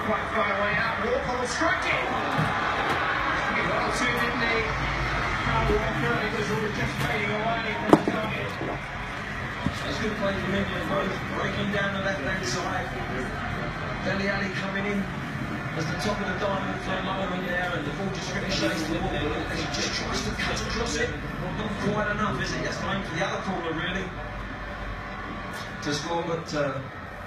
quite far away out. Walker will strike it. He got two, didn't he? Walker, it was all just fading away from the target. It's good play from India, both breaking down the left-hand side. Dele Alli coming in as the top of the diamond for a moment there, and the ball just ricochets to the wall. He just tries to cut across it. Not quite enough, is it? He has to aim for the other corner, really, to score, but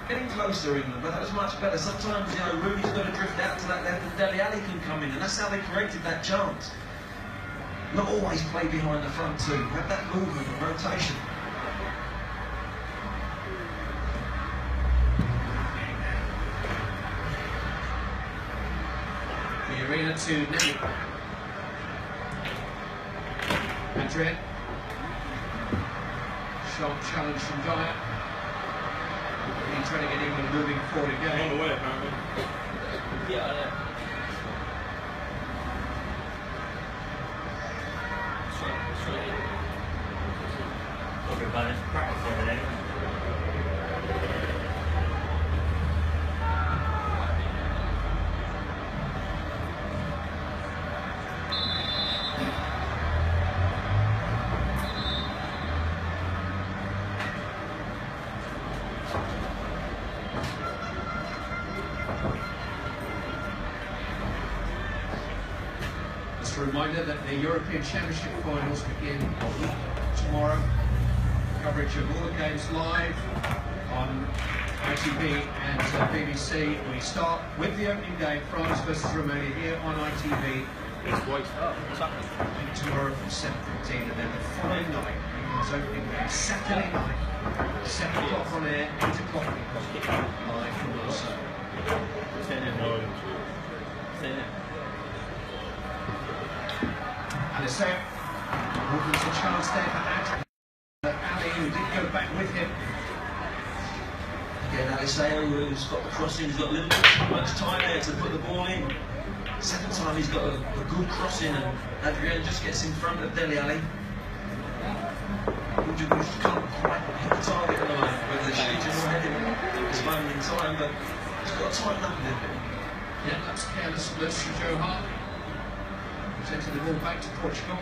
getting closer, England. But that was much better. Sometimes, you know, Rooney's got to drift out to that left, and Dele Alli can come in, and that's how they created that chance. Not always play behind the front two. Have that movement and rotation. The arena to Nelly. Madrid. Sharp challenge from Dyer. He's trying to get England moving forward again. On the way, apparently. Yeah, I know. Everybody's practice every day. Just a reminder that the European Championship finals begin tomorrow. Coverage of all the games live on ITV and BBC. We start with the opening game, France versus Romania, here on ITV. What's happening? And tomorrow from 7:15, and then the following night, England's opening game, Saturday night, 7 o'clock on air, 8 o'clock live from Warsaw. Stay in. Stay in. And it's there. There's a chance there for Adrian. Ali, who did go back with him. Again, Aliseo, who's got the crossing, he's got a little bit too much time there to put the ball in. Second time he's got a good crossing, and Adrian just gets in front of Dele Alli. Just can't quite hit the target at the moment, whether the shooting or heading at this moment in time, but he's got to tighten up a little bit. Yeah, that's careless loose from Joe Hart. Presenting the ball back to Portugal.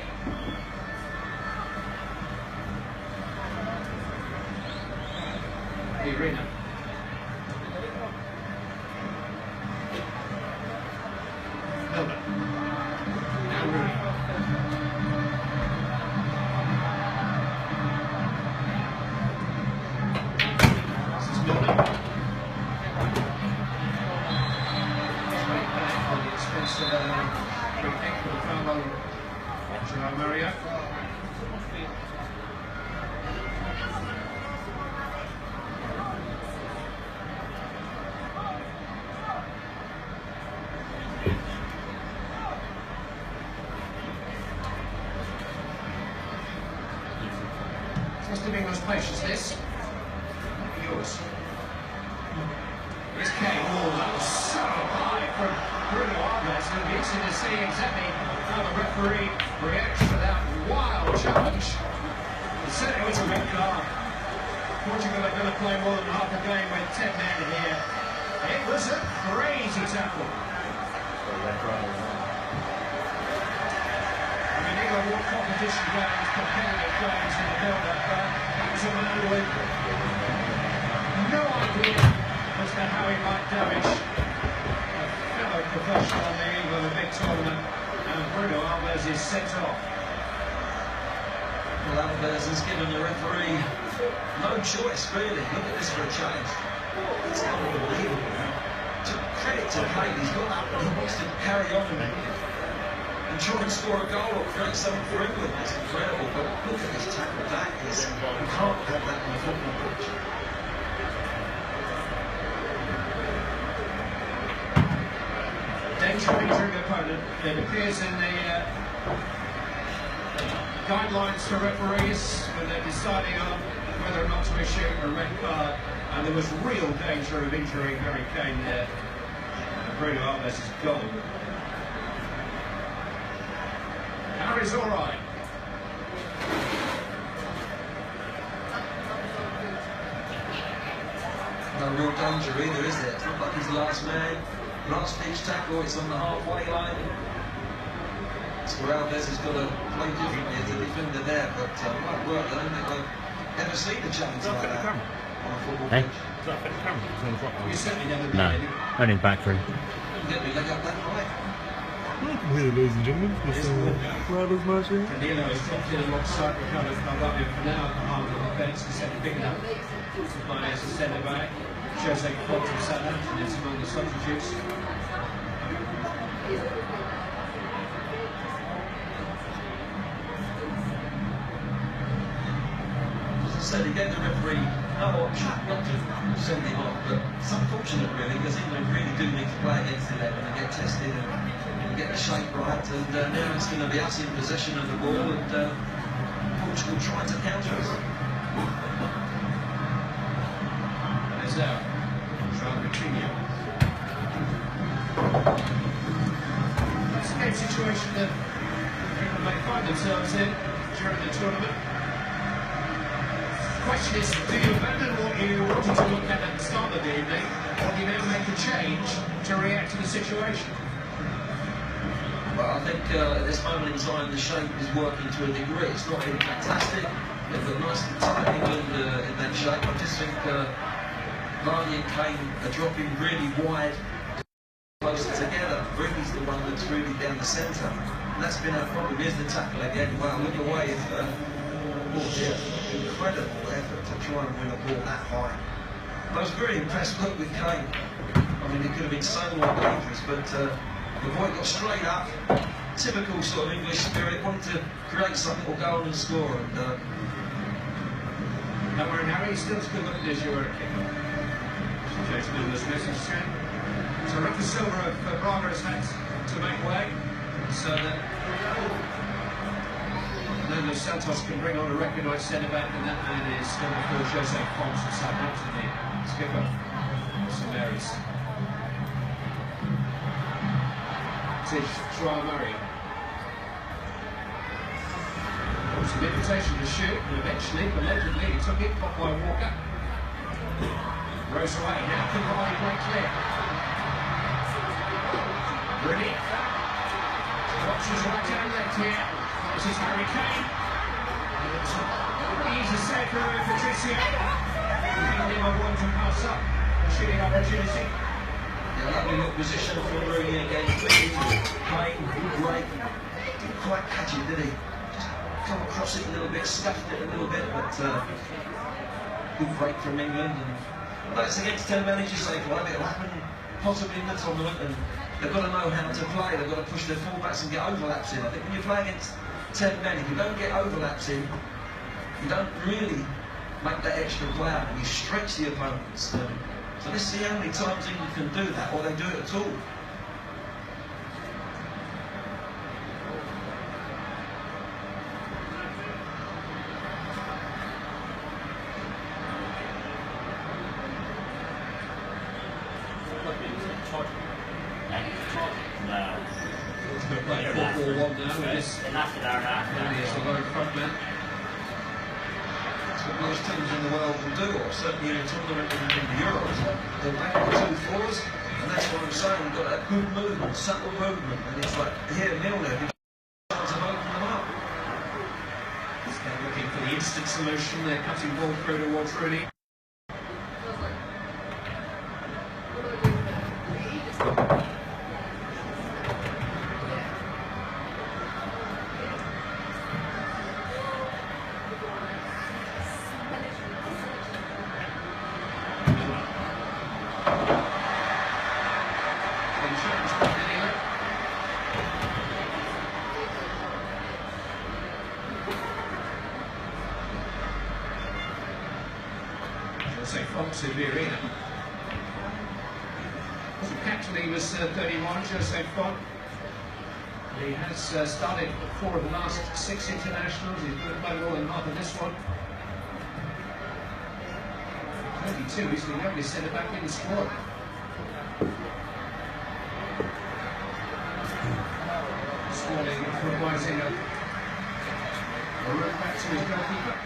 The arena. Milner. Now Rooney. This is Milner. Straight back on the expense of a free kick for the foul on Joao Mario. Must have been most patience, this. Yours. Here's Kane. Oh, that was so high from Bruno Alves. It'll be interesting to see exactly how the referee reacts to that wild challenge. He said it was a red card. Portugal are going to play more than half a game with 10 men here. It was a crazy tackle. England won competition games, competitive games in the build-up, but that was a man with no idea as to how he might damage a fellow professional on the eve of a big tournament, and Bruno Alves is sent off. Well, Alves has given the referee no choice, really. Look at this for a change. It's unbelievable. To credit to Kane, he's got up and he wants to carry on and try and score a goal or create something for England. That's incredible, but look at this tackle. That is, you can't have that on a football pitch. Danger of injuring the opponent. It appears in the guidelines for referees when they're deciding on whether or not to issue a red card, and there was real danger of injuring Harry Kane there. Bruno Alves is gone. Harry's all right. No real danger either, is there? It's not like he's the last man. last ditch tackle, it's on the halfway line. Alves has got to play differently as a defender there, but what work, I don't think I've ever seen a challenge like that on a football pitch. Is that fit the camera? It's on the front. You certainly never No, did. only in the back room. Couldn't get me leg up that high. Welcome here, ladies and gentlemen. This Riders Match here. Danilo has dropped in alongside Ricardo Calvario for now at the half of the defence instead of picking up by as a centre back. Jose Fonte of Southampton is among the substitutes. So they gave the referee no option not to send him off, but it's unfortunate really, because England really do need to play against 11 and get tested and get the shape right, and now it's going to be us in possession of the ball and Portugal trying to counter us. There's now João Coutinho. It's a game situation that people may find themselves in during the tournament. The question is, do you abandon what you wanted to look at the start of the evening, or do you now make a change to react to the situation? Well, I think at this moment in time the shape is working to a degree. It's not been fantastic. They've got nice and tight England in that shape. I just think Vardy and Kane are dropping really wide, closer together. Rooney's the one that's really down the centre. And that's been our problem. Here's the tackle again. Wow, look away if... oh dear, incredible effort to try and win a ball that high. I was very impressed, look, with Kane. I mean, it could have been so more dangerous, but the boy got straight up. Typical sort of English spirit, wanted to create something or go on and score. And Don't worry, Harry, still as good looking as you were at kickoff. Jason Miller's message to him. So Rafa Silva of Braga has had to make way so that Nuno Santos can bring on a recognised centre-back, and that man is number 4, Jose Fonte of Southampton, the skipper, St Mary's. It is João Mario. It was an invitation to shoot, and eventually, allegedly, he took it, caught by Walker. Rose away, now can Vardy break clear. Brilliant. Options right down left here. This is Harry Kane. He's a save for Patricio. Never wanted to pass up. A shooting opportunity. yeah, lovely little position for Rooney again. Kane, great. Didn't quite catch it, did he? Just come across it a little bit, scuffed it a little bit, but good break from England. And that's against 10 managers, they will have it happen possibly in the tournament, and they've got to know how to play. They've got to push their fullbacks and get overlaps in. I think when you play against 10 men, if you don't get overlaps in, you don't really make that extra play out, and you stretch the opponents. So let's see how many times England can do that, or they do it at all. Playing 4-4-1 now with this. It lasted an hour and a half. Only as a low front man. That's what most teams in the world will do, or certainly in a tournament in the Euros. They'll back the 2-4s, and that's what I'm saying. We've got that good movement, subtle movement, and it's like here, Milner, who tries to open them up. They're looking for the instant solution. They're cutting ball through towards Rooney. Jose Fonte of the arena. So captain, he was 31, Jose Fonte. He has started 4 of the last 6 internationals. He's going to play more than half of this one. 32, he's the youngest centre back in the squad. Smalling improvising a run back to his goalkeeper.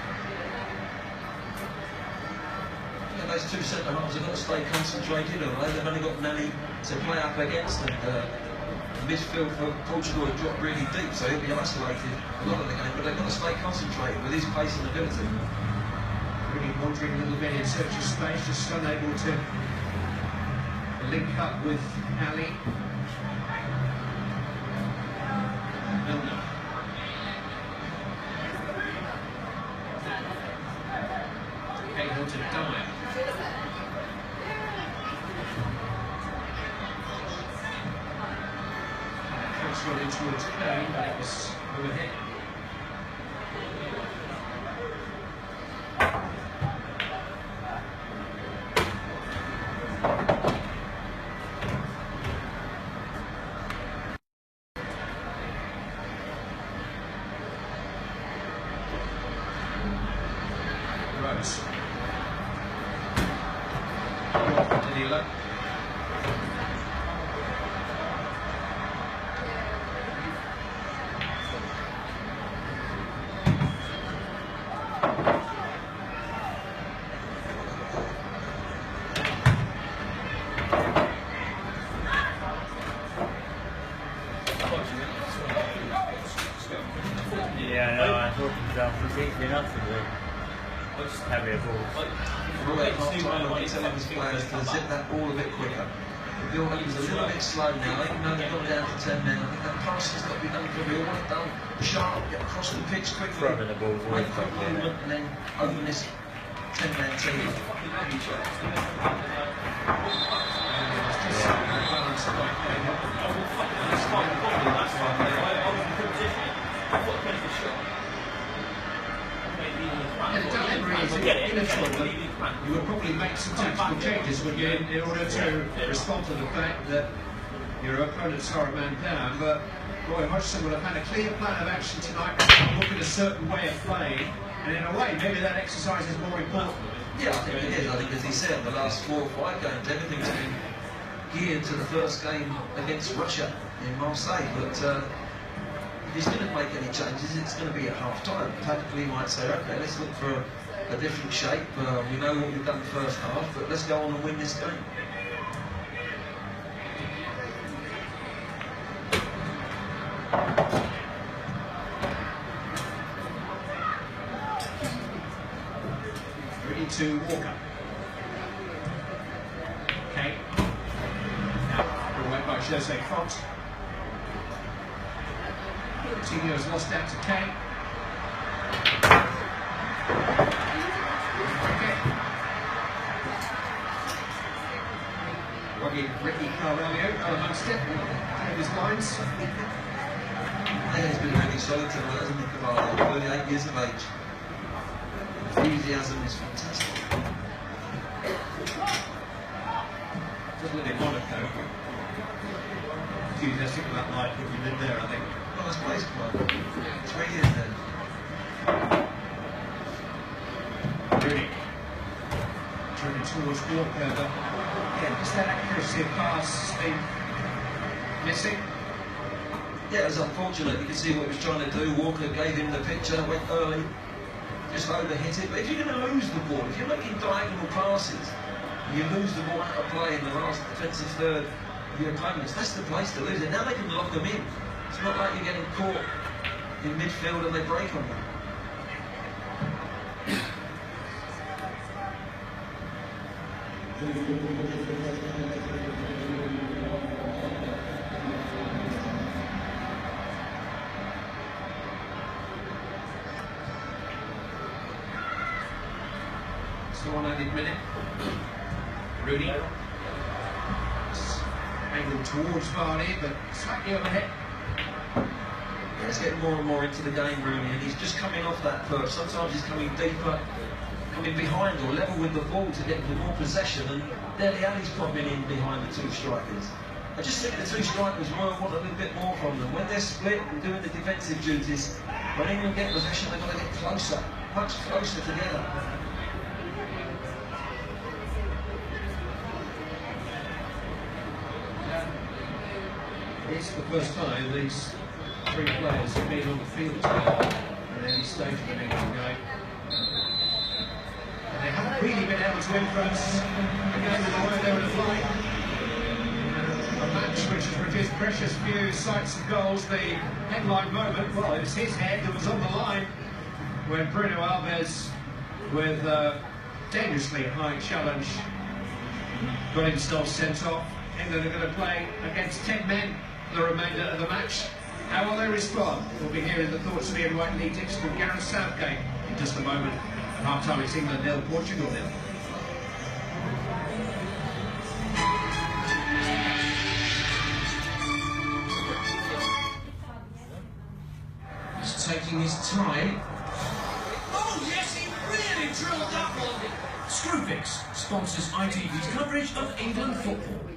those two centre halves have got to stay concentrated, although they've only got Nelly to play up against, and the midfield for Portugal had dropped really deep, so he'll be isolated a lot of the game, but they've got to stay concentrated with his pace and ability. Really wandering a little bit in search of space, just unable to link up with Ali. Milner. Able to dive. Transferred in towards Kane, but it was overhit. Rose. Danilo. Yeah, no, I thought himself was easy enough to do. Just heavier balls. For all that half time, I want to tell his players to zip that ball a bit quicker. The build-up is a little bit slow now, even though they've got down to 10 men. I think that passing's got to be done quickly. We want it done sharp, get across the pitch quickly. Throwing the ball forward. Make quick movement and then open this 10-man team. You would probably make some tactical changes, would you, in order to respond to the fact that your opponents are a man down. But Roy Hodgson will have had a clear plan of action tonight, look at a certain way of playing, and in a way, maybe that exercise is more important. Yeah, I think it is. I think, as he said, the last 4 or 5 games, everything's been geared to the first game against Russia in Marseille. But if he's going to make any changes, it's going to be at half-time. Tactically, he might say, okay, let's look for a different shape. We know what we've done the first half, but let's go on and win this game. Ready to Walker. Okay. Now, away by Jose Font. Coutinho has lost out to Kane. Ricky Carvalho amongst it, his lines. He's been really solid tonight, hasn't he, Carvalho? 38 years of age. Enthusiasm is fantastic. Just live in Monaco. Enthusiastic about life when you live there, I think. Nice place, Carvalho. 3 years then. Rooney. Turning towards Walker, but again, just that accuracy of pass has been missing. Yeah, it was unfortunate. You can see what he was trying to do. Walker gave him the picture, went early, just overhit it. But if you're going to lose the ball, if you're making diagonal passes, and you lose the ball out of play in the last defensive third of your opponents, that's the place to lose it. Now they can lock them in. It's not like you're getting caught in midfield and they break on them. Still on 90th minute. Rooney. Angled towards Vardy, but slightly overhead. Yeah, he's getting more and more into the game, Rooney, and he's just coming off that perch. Sometimes he's coming deeper, coming behind or level with the ball to get more possession, and Dele Alli's popping in behind the 2 strikers. I just think the 2 strikers want a little bit more from them. When they're split and doing the defensive duties, when England get possession, they've got to get closer, much closer together. It's the first time these 3 players have been on the field together at any stage of an England game. And they haven't really been able to influence the game in the way they were playing. A match which has produced precious few sights and goals. The headline moment, well, it was his head that was on the line when Bruno Alves, with a dangerously high challenge, got himself sent off. England are going to play against 10 men the remainder of the match. How will they respond? We'll be hearing the thoughts of Ian Whiteley Dixon from Gareth Southgate in just a moment. Half-time, it's England 0, Portugal 0. He's taking his time. Oh yes, he really drilled that one! Screwfix sponsors ITV's coverage of England football.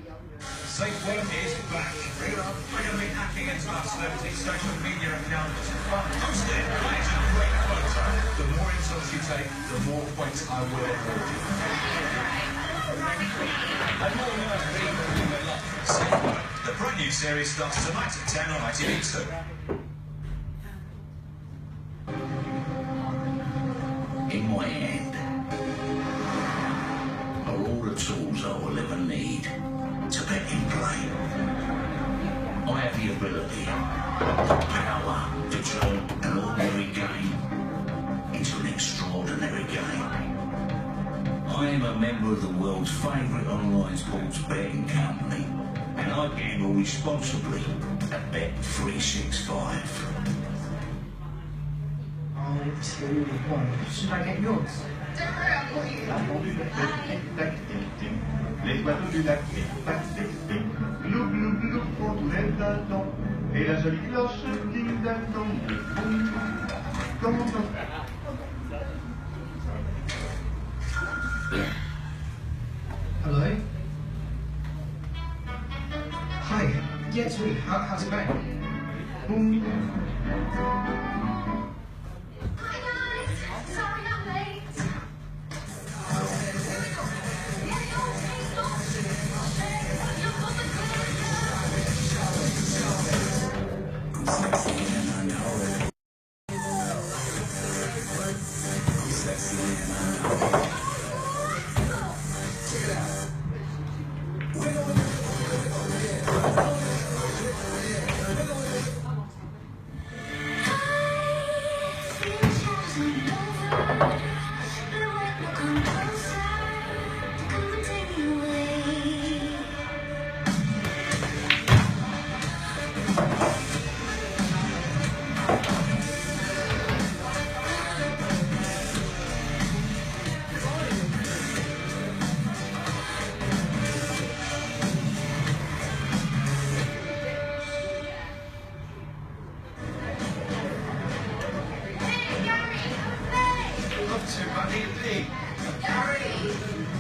Safe Word is back. Bring it on. We're going to be hacking into our celebrity social media accounts. Post it. It's a great photo. The more insults you take, the more points I will award you. Safe Word. The brand new series starts tonight at 10 on ITV2. In my hand are all the tools I will ever need to bet in play. I have the ability, the power to turn an ordinary game into an extraordinary game. I am a member of the world's favourite online sports betting company, and I gamble responsibly at Bet365. Should I get yours? Les oiseaux du lac passent s'expriment, glou glou glou pour tous les dindons, et la jolie cloche ding ding dong, boum, comme on entend. Hello? Hi. Yeah, it's me. How's it going? Boum. Hi guys, sorry I'm late.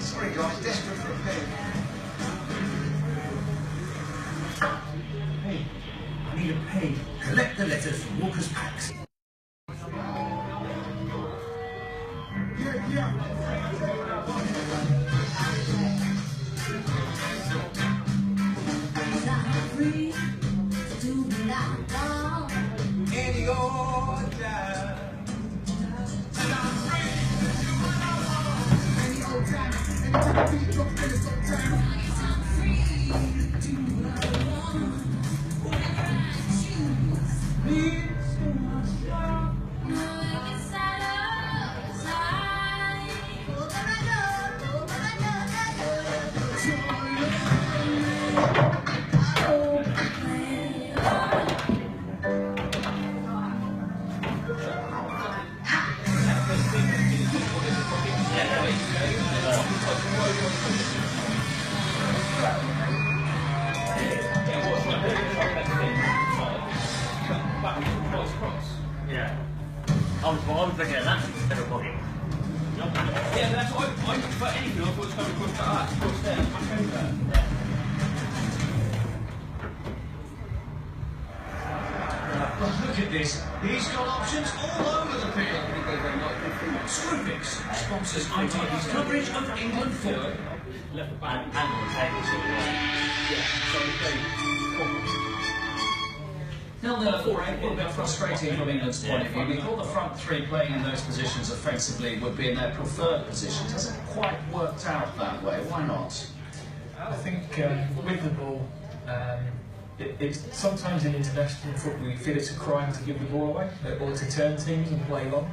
Sorry guys, desperate for a pen. Hey, I need a pen. Collect the letters from Walker's packs. In your time. Yeah. I was looking at that instead of body. Yeah, but that's what I for anything. I thought it was coming across the arch, across there, back over. Well, look at this. He's got options all over the field. Screwfix sponsors ITV's coverage of England football. And the table. Yeah, so we play. 0-0 at break, a little bit frustrating from England's point of view. We thought the front three playing in those positions offensively would be in their preferred positions. It hasn't quite worked out that way. Why not? I think with the ball, it's sometimes in international football you feel it's a crime to give the ball away or to turn teams and play long.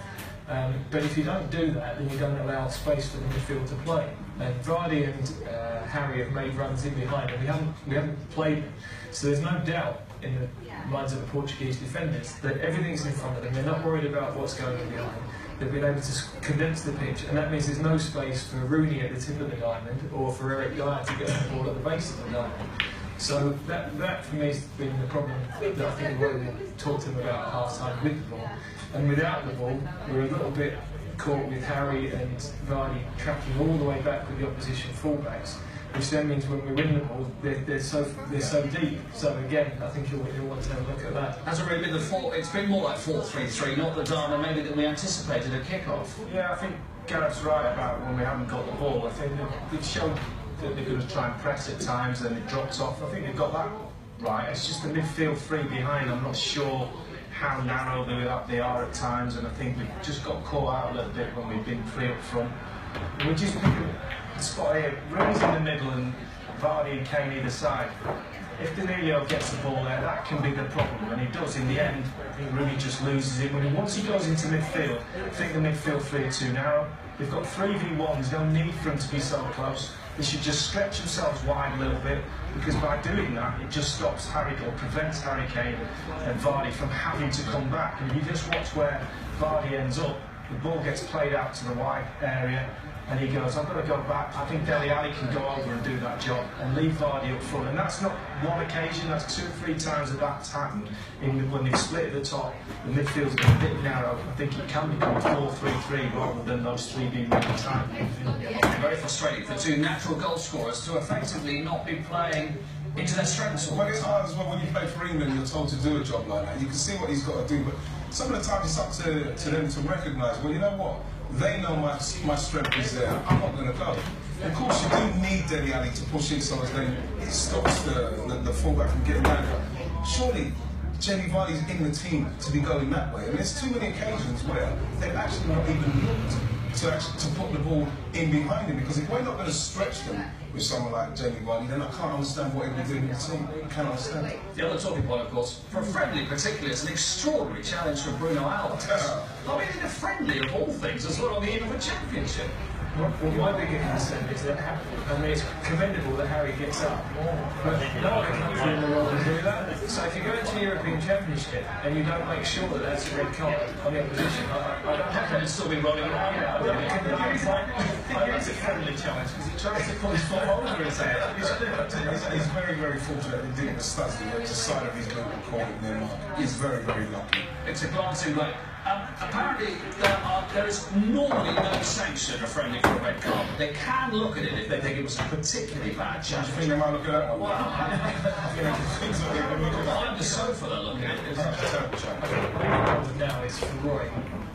But if you don't do that, then you don't allow space for the midfield to play. And Vardy and Harry have made runs in behind, and we haven't played them. So there's no doubt in the minds of the Portuguese defenders that everything's in front of them. They're not worried about what's going on behind. They've been able to condense the pitch, and that means there's no space for Rooney at the tip of the diamond or for Eric Dyer to get the ball at the base of the diamond. So that for me has been the problem that I think we talked to them about at half-time with the ball. And without the ball, we're a little bit caught with Harry and Vardy tracking all the way back with the opposition fullbacks, which then means when we win the ball, they're so deep. So again, I think you'll want to have a look at that. Has it really been it's been more like 4-3-3, not the drama maybe that we anticipated at kick-off? Yeah, I think Gareth's right about when we haven't got the ball. I think they've shown that they're going to try and press at times and it drops off. I think they've got that right. It's just the midfield three behind. I'm not sure how narrow they are at times, and I think we've just got caught out a little bit when we've been three up front. And we just pick a spot here. Rooney's in the middle and Vardy and Kane either side. If Danilo gets the ball there, that can be the problem, and he does in the end. I think Rooney just loses it. Once he goes into midfield, I think the midfield three are too narrow. They've got 3v1s, no need for them to be so close. They should just stretch themselves wide a little bit, because by doing that, it just stops prevents Harry Kane and Vardy from having to come back. And if you just watch where Vardy ends up, the ball gets played out to the wide area, and he goes, I've got to go back. I think Dele Alli can go over and do that job and leave Vardy up front. And that's not one occasion, that's 2 or 3 times that's happened. When they've split at the top, the midfield's been a bit narrow. I think it can become 4-3-3 rather than those three being really tight. Very frustrating for two natural goal scorers to effectively not be playing into their strengths. Well, it's hard as well when you play for England, you're told to do a job like that. You can see what he's got to do, but some of the times it's up to them to recognise, well, you know what? They know my strength is there. I'm not going to go. Of course, you do need Dele Alli to push in so as then it stops the fullback from getting down. Surely, Jamie Vardy's in the team to be going that way. And there's too many occasions where they've actually not even looked to put the ball in behind him, because if we're not going to stretch them with someone like Jamie Vardy, then I can't understand what he'll be doing in the team. I can't understand it. The other talking point, of course, for a friendly particularly, it's an extraordinary challenge from Bruno Alves. I mean, in a friendly of all things, as well on the eve of a championship. Well, my bigger concern is that, it's commendable that Harry gets up, but no one comes in the role to do that. So if you go into the European Championship and you don't make sure that that's a red card on the opposition, I don't have to still be rolling around. It's a friendly challenge because he tries to pull his foot over his head. He's very, very fortunate that he didn't get the studs to the side of his boot and call it near mark. He's very, very lucky. It's a glancing blow. Apparently, there is normally no sanction of friendly for a red card. They can look at it if they think it was a particularly bad challenge. I think they might look at that one. I'm the sofa they're looking at it. Now is for Roy.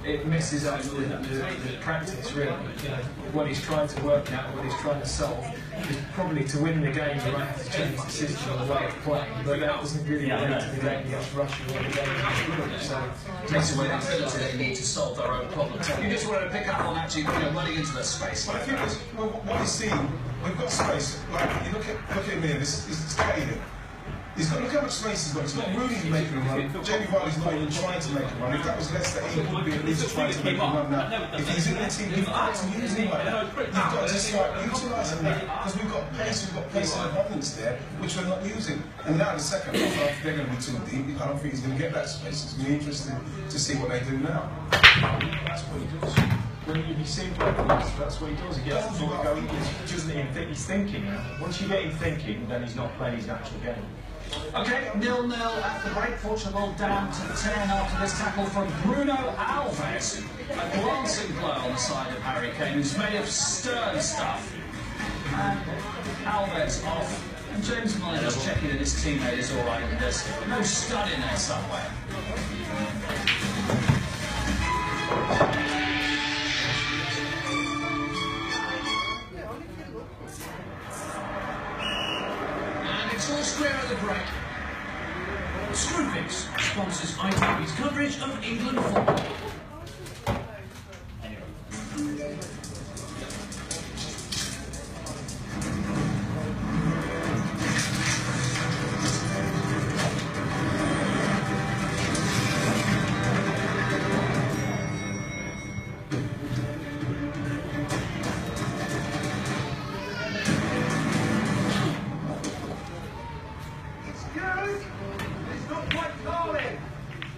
It messes up the practice, really. You know, what he's trying to work out, what he's trying to solve, is probably to win the game you might have to change the system or the way of playing, but that doesn't really relate to the game against Russia or the game against Europe. So it takes away the ability they need to solve their own problems. You just wanted to pick up on actually running into their space. Well, I think what he's seen, we've got space. Like, you look at him here, this is Caden. Look how much space he's got. It's not Rooney making a run. Jamie Vardy's not even trying to make a run. If that was Leicester, he would be at least trying to make a run now. If he's in the team, you've got to use him like that. You've got to start utilising that, because we've got pace and abundance there, which we're not using. And now the second half, they're going to be too deep. I don't think he's going to get that space. It's going to be interesting to see what they do now. That's what he does. When you see him play, that's what he does. He gets the ball going. He's thinking. Once you get him thinking, then he's not playing his natural game. Okay, 0-0 at the break. Portugal down to 10 after this tackle from Bruno Alves. A glancing blow on the side of Harry Kane, who's made of stern stuff. And Alves off. And James Milner's checking that his teammate is all right, and there's no stud in there somewhere. It's all square at the break. Screwfix sponsors ITV's coverage of England football.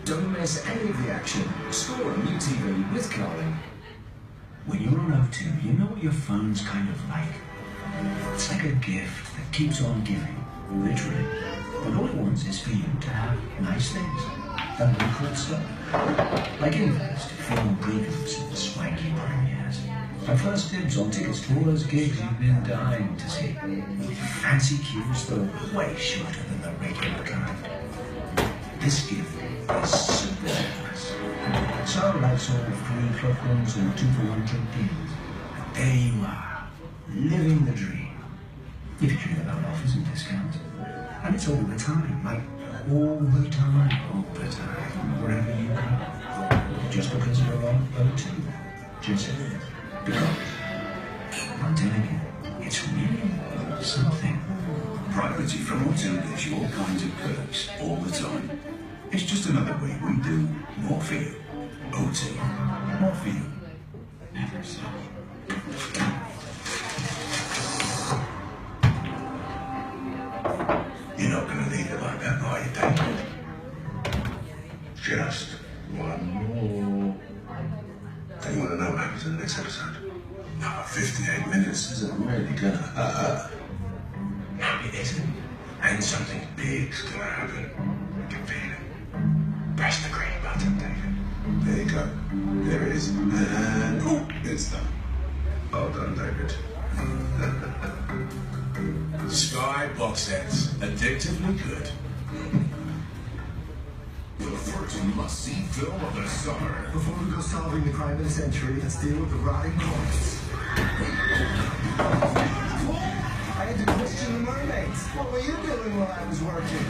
Don't miss any of the action. Score on UTV with Carling. When you're on O2, you know what your phone's kind of like. It's like a gift that keeps on giving, literally. And all it wants is for you to have nice things. That really cool stuff. Like invest, film previews and swanky premieres. And first dibs on tickets to all those gigs you've been dying to see. With fancy queues that are way shorter than the regular kind. This gift is super nice. So that's all 3 club runs and 2 for 1 trip deals. There you are, living the dream. If you dream about offers and discounts. And it's all the time, like all the time, wherever you go. Just because you're on O2. Just because. I'm telling you, it's really something. Privacy from O2 gives you all kinds of perks all the time. It's just another way we do more for you. O2, more for you. Never stop. You're not going to leave it like that, are you, David? Just one more. Do you want to know what happens in the next episode? No, 58 minutes isn't really gonna hurt. No, it isn't. And something big's gonna happen. I can feel it. Press the green button, David. There you go. There it is. And oh, it's done. Well done, David. Sky box sets. Addictively good. The first must-see film of the summer. Before we go solving the crime of the century, let's deal with the rotting corpse. I had to question the mermaids. What were you doing while I was working?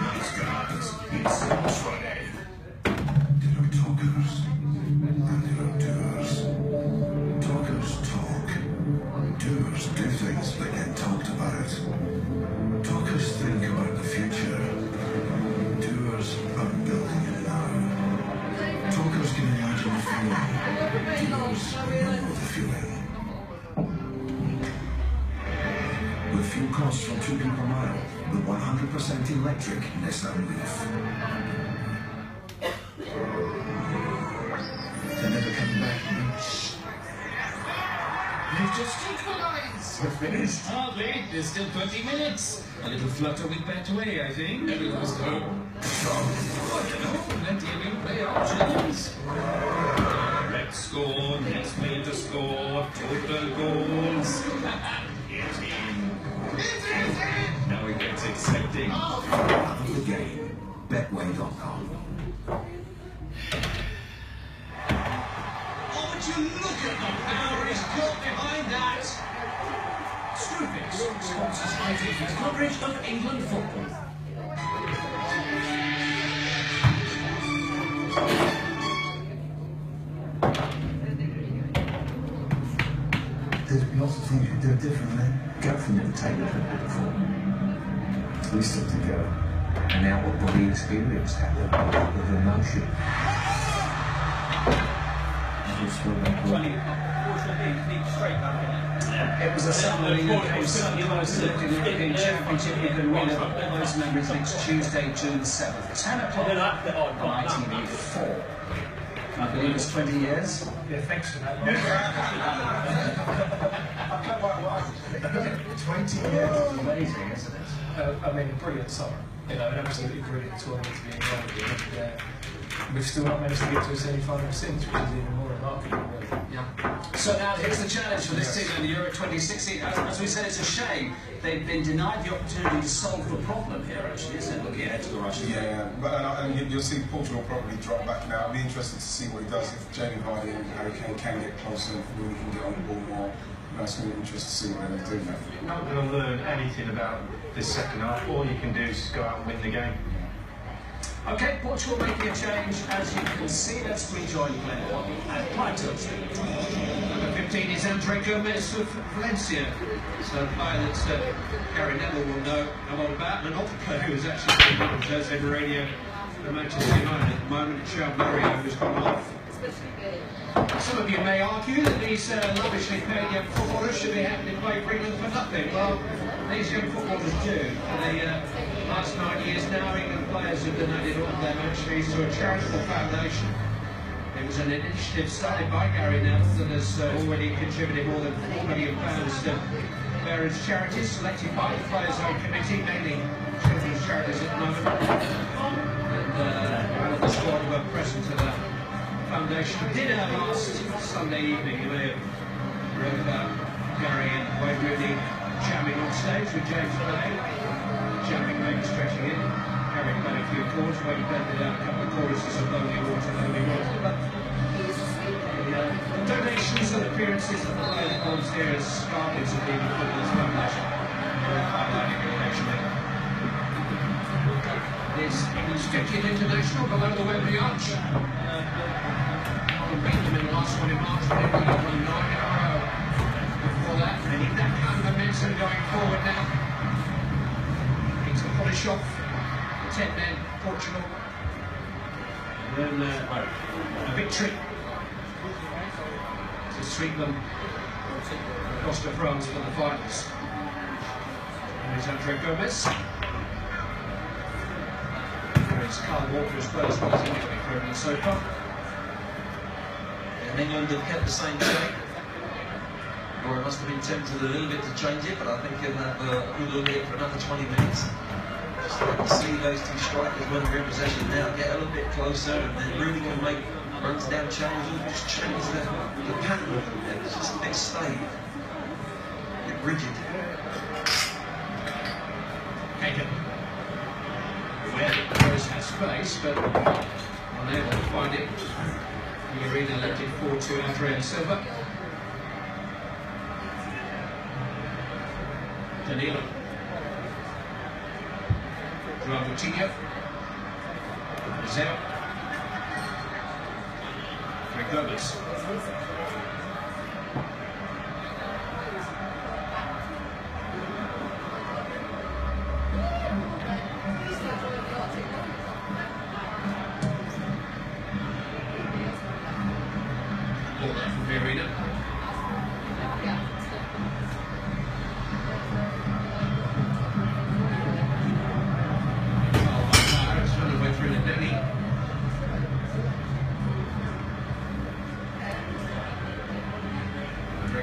Nice guys. It's Friday. There are talkers. And there are doers. Talkers talk. Doers do things that get talked about. Talkers think about the future. Doers are building it now. Talkers can imagine the feeling. Doers know the feeling. With fuel costs from 2p per mile, the 100% electric Nissan Leaf. They're never coming back. They've just equalised. We're finished. Hardly. There's still 20 minutes. A little flutter with Betway, I think. Everyone's go. I don't know. Plenty of in-play options. Let's score. Next player to score. Total goals. It's in. Now it gets exciting. Out of the game. Betway.com. Oh, would you look at the power he's got behind that? Screwfix sponsors ITV's coverage of England football. There's lots of things you do differently. Go from the table before. We still together. And now what we experienced happened with emotion. It was a Sunday league. It was certainly close to the European Championship. You can win it all those members next Tuesday, June 7th. 10 o'clock on ITV4. I believe it's 20 years. Yeah, thanks for that. 20 years. Amazing, isn't it? I mean, a brilliant summer. You know, an absolutely brilliant tournament to be involved in. And, we've still not managed to get to a semi-final since, which is even more remarkable. Yeah. So now here's the challenge for this team in the Euro 2016. As we said, it's a shame they've been denied the opportunity to solve the problem here, actually, isn't it? Looking ahead to the Russians. Yeah, but and you'll see Portugal probably drop back now. I'll be interested to see what he does if Jamie Vardy and Harry Kane can get closer, if we can get on the ball more. nice and interest to see what they're doing now. You're not going to learn anything about this second half. All you can do is just go out and win the game. Okay, Portugal making a change, as you can see. Let's rejoin Glenn at Pythos. Number 15 is Andre Gomez of Valencia. So a player that Gary Neville will know a lot about, and another player who is actually playing on Jose Mourinho for Manchester United at the moment, João Mario, who's gone off. Some of you may argue that these lavishly paid young footballers should be happy to play for England for nothing. Well, these young footballers do. For the last 9 years now, England players have donated all of their match fees to a charitable foundation. It was an initiative started by Gary Neville that has already contributed more than £4 million to various charities selected by the Players' Own Committee, mainly children's charities at the moment. And all of the squad were present at that foundation dinner last Sunday evening. You may have read about Gary and Wayne Rooney jamming on stage with James Bay. Jamming, maybe stretching in. Gary played a few chords, Wayne blended out a couple of choruses of Lonely Water, Lonely Water. But the donations and appearances of the players and volunteers, guardians of the England Footballers Foundation, highlighting occasionally. This England's 50th international below the Wembley Arch. Beat them in the last one in March, but they won 9 in a row. Before that, they need that kind of momentum going forward now. Need to polish off 10 men, Portugal. And then a victory to sweep them across to France for the finals. And there's Andre Gomez. There's Carl Walker as well as anybody for England so far. And England have kept the same shape. Or it must have been tempted a little bit to change it, but I think he'll have a good look at it for another 20 minutes. Just like to see those two strikers when they're in possession now get a little bit closer, and then really can make runs down channels and just change the pattern a little bit. It's just a bit stayed, a bit rigid. Hagen. Where Rose has space, but unable to find it. The arena left it 4-2 Adrian Silva. Danilo. João Coutinho. Zell. Gomez.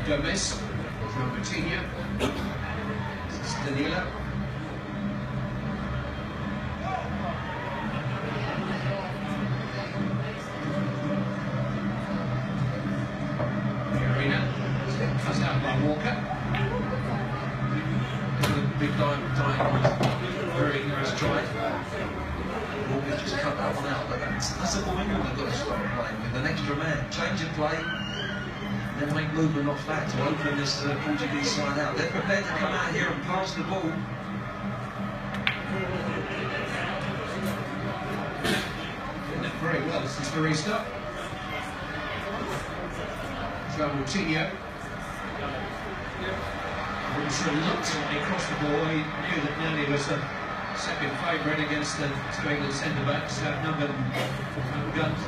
Gomez, João Coutinho, this is Danilo. The arena, cut out by Walker. Big diagonal, very nice try. Walker just cut that one out, but that's a ball England have got to start playing with an extra man. Change of play. Then make movement off that to open this Portuguese side out. They're prepared to come out here and pass the ball. Doing it very well since the restart. João Coutinho. Sort of looked across the ball. He knew that Nani was a second favourite against the two England centre-backs, outnumbered and guns.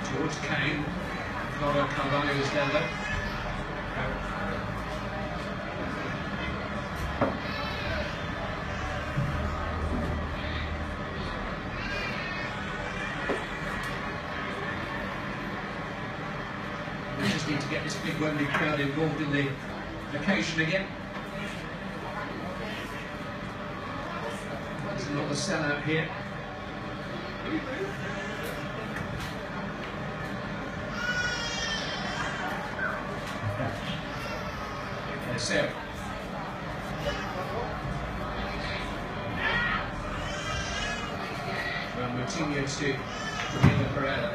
Towards Kane. Floro Carvalho is there though. We just need to get this big Wembley crowd involved in the occasion again. There's another sellout here. Sale. Well, Moutinho to Danilo Pereira.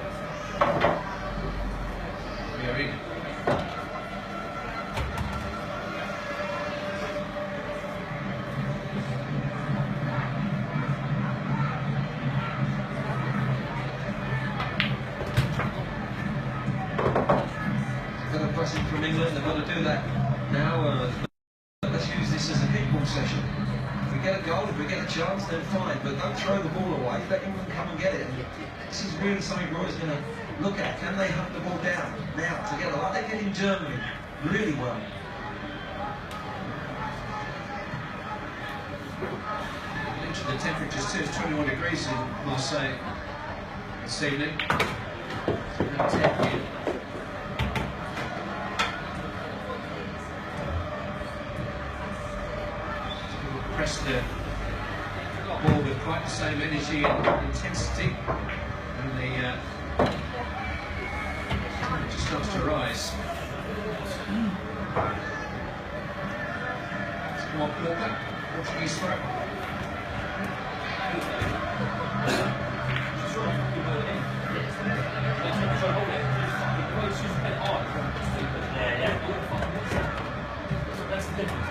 pressing from England. They've got to do that now. Let's use this as a kickball session. If we get a goal, if we get a chance, then fine. But don't throw the ball away. Let England come and get it. And this is really something Roy's going to look at. Can they hunt the ball down now together, like they did in Germany, really well? The temperature's too, it's 21 degrees in Marseille this evening. Press the ball with quite the same energy and intensity, and the temperature starts to rise. Come on, Walker, Portuguese throw. That's the difference.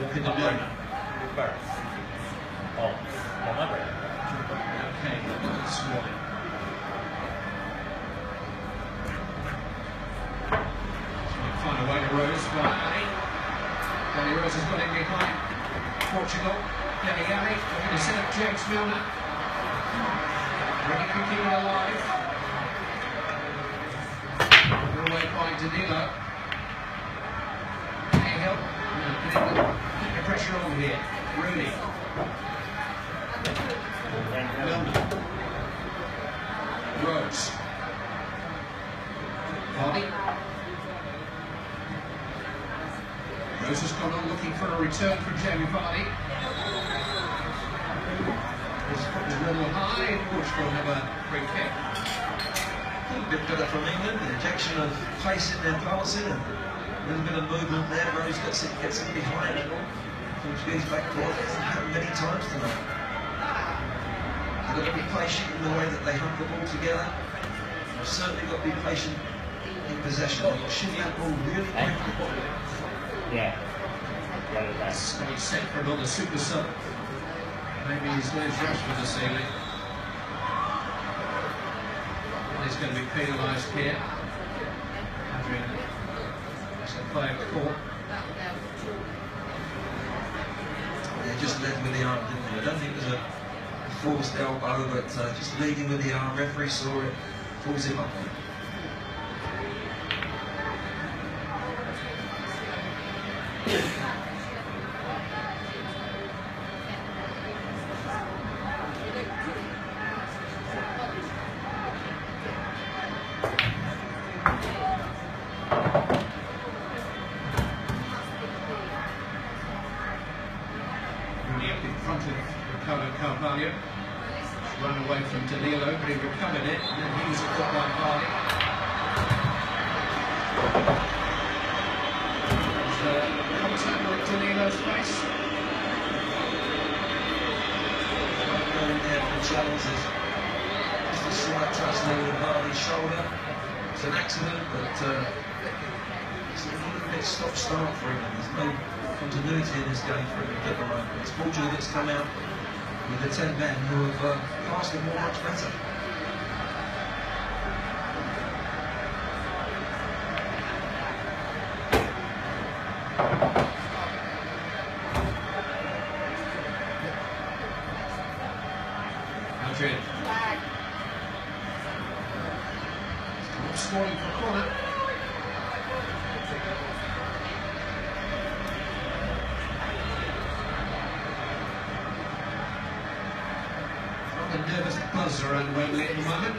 Look at the blue. Oh, my brain. Okay, this morning. Find a way to Rose by Ali. Danny Rose has got in behind Portugal. Dele Alli looking to set up James Milner. Really keeping it alive. All the way by Danilo. Cahill. Keep the pressure on here. Rooney. Milner. Rose. Vardy. Rose has gone on looking for a return from Jamie Vardy. His foot is a little high, and Portugal have a free kick. A little bit better from England, the injection of pace in their passing and a little bit of movement there. Rose gets it behind it. Portuguese back four, it hasn't happened many times tonight. They've got to be patient in the way that they hunt the ball together. They've certainly got to be patient in possession. They've got to shoot that ball really quickly. Yeah. That's going to be set for another super sub. Maybe he's lose Rashford this evening. He's going to be penalised here. Adrian has to play a court. They just led with the arm, didn't they? I don't think it was a forced elbow, but just leading with the arm. Referee saw it, pulls him up. Run away from Danilo, but he recovered it, and then he was caught by Vardy. There's contact with Danilo's face. Going there for challenges. Just a slight touch there with Vardy's shoulder. It's an accident, but it's a little bit stop-start for him. There's no continuity in this game for him at the moment. It's Portugal that's come out with the 10 men who have passed the ball much better. Madrid. Scoring for a corner. A nervous buzz around Wembley at the moment.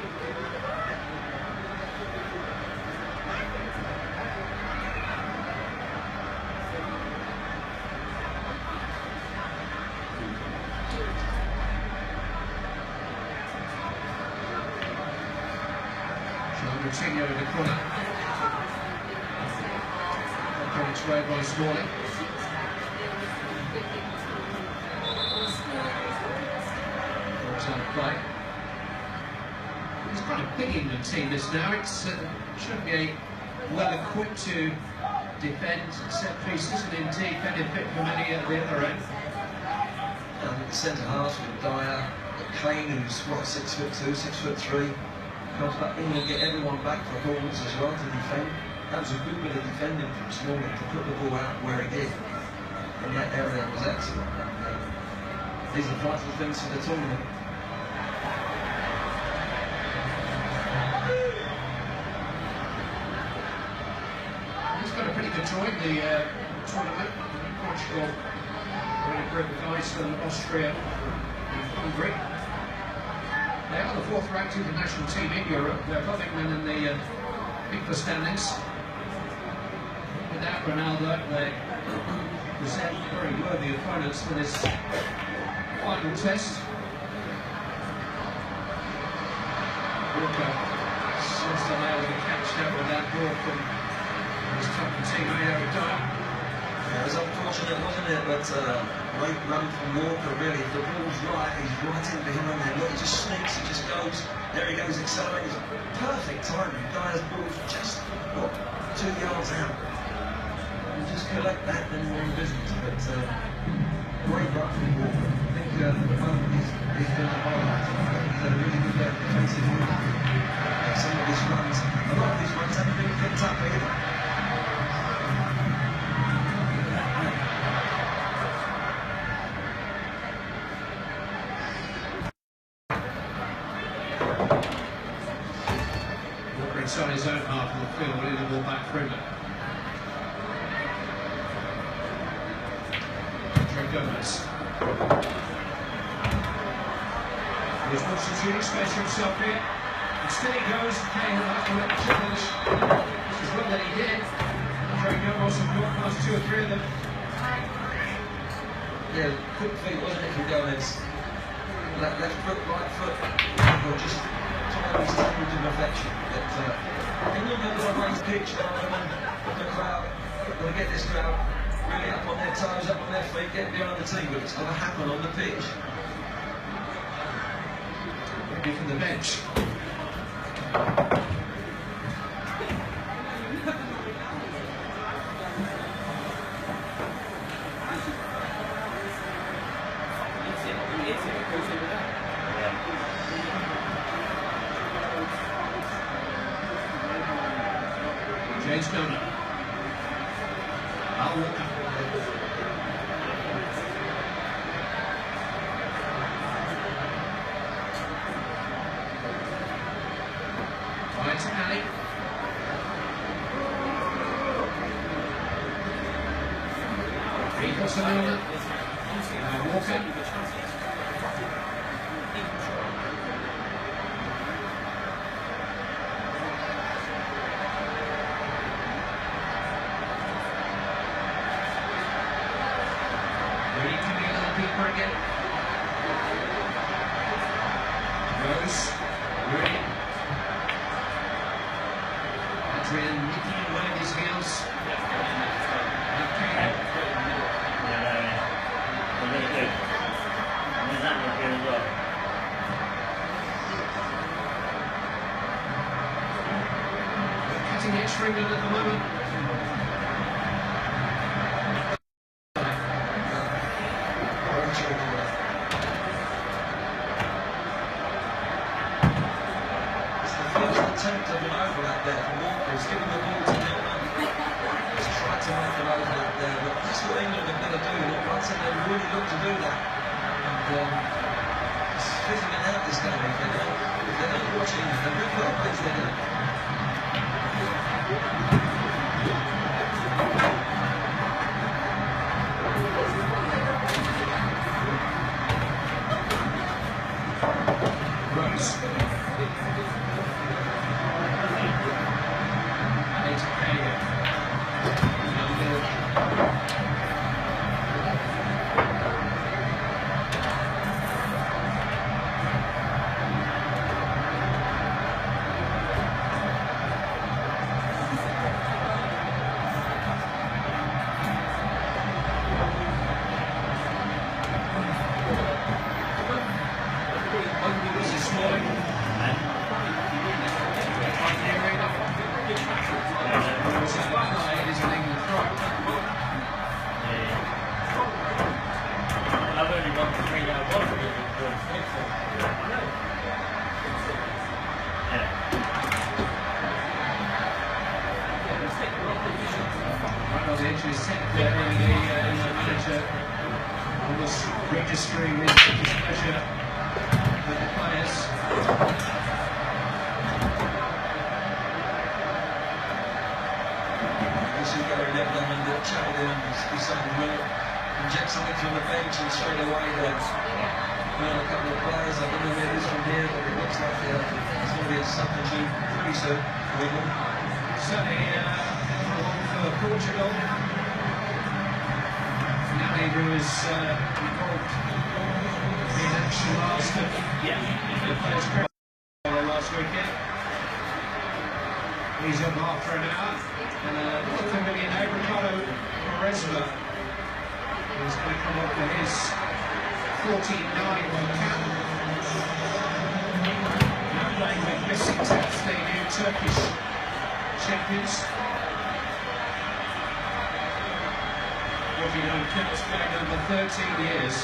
Coutinho in the corner. On its way by Smalling. Out of play. It's quite a big England team this now. It's should be well equipped to defend set pieces and indeed benefit from any at the other end. And the centre half with Dyer, Kane, who's what, 6'2", 6'3", comes back in and get everyone back for corners as well to defend. That was a good bit of defending from Smalling to put the ball out where he did. And that area was excellent. And, these are vital things for the tournament. He's got a pretty good draw in the tournament. Portugal are in a group with Iceland, Austria and Hungary. They are the fourth ranked international team in Europe. They're above England in the FIFA standings. Without Ronaldo, they present very worthy opponents for this final test. Walker just unable to catch up with that ball from his top teammate over Dyer. It was unfortunate, wasn't it? But great run from Walker, really. If the ball's right, he's right in behind there. Look, he just sneaks, he just goes. There he goes, accelerating. Perfect timing. Dyer's ball's just, what, 2 yards out. You just collect that, then you're in business. But great run from Walker. I think at the moment he's been the highlight. He's had a really good defensive run. Some of his runs, a lot of these runs haven't been picked up either. Inside his own half of the field, in the ball back through them. Gomez. He's watched the shooting space for himself here. And still he goes. Kane will have to let the challenge. This is well that he did. Andre Gomez have got past 2 or 3 of them. Yeah, quick feet, wasn't it, from Gomez? Left foot, right foot, or just trying to tackle to perfection. But England have got a raised pitch now, and the crowd, got to get this crowd really up on their toes, up on their feet, get behind the team, but it's got to happen on the pitch. Maybe from the bench. James Milner. Al Walker. Right to Ali. Equals to Milner. Walker. Really coming a little deeper again. Goes. Really. Adrian nicking one of his heels. Okay. Cutting edge for England at the moment. Attempt of an overlap there from Walker. He's giving the ball to Milner. He's tried to make an overlap there, but that's what England are going to do. Look, once they really look to do that. And it's fizzing it out this game. If they're not watching, they're good for things they're doing. This is Smalling. sharing his displeasure with the players. You see Gary Neville and chatted in and he's saying, well, inject something from the bench and straight away there's a couple of players. I don't know where it is from here, but it looks like there's going to be a substitute pretty soon for England. Certainly for Portugal. Nani, who was involved in action last weekend. He's on after an hour. And a familiar name, Ricardo Quaresma, who's going to come up for his 49 cap. Now playing with Besiktas, the new Turkish champions. What do you know, Kent's playing over 13 years.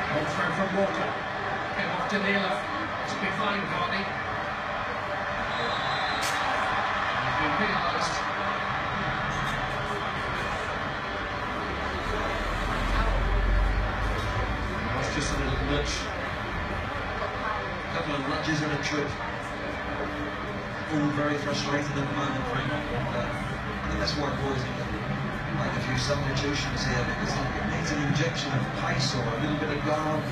One throw from Walker. Came off Danilo. It's been fine, Varney. He's been penalised. That's just a little nudge. A couple of nudges and a trip. All very frustrated at the moment, Frank. I think that's why boys need to make a few substitutions here, because it needs an injection of pace or a little bit of guard.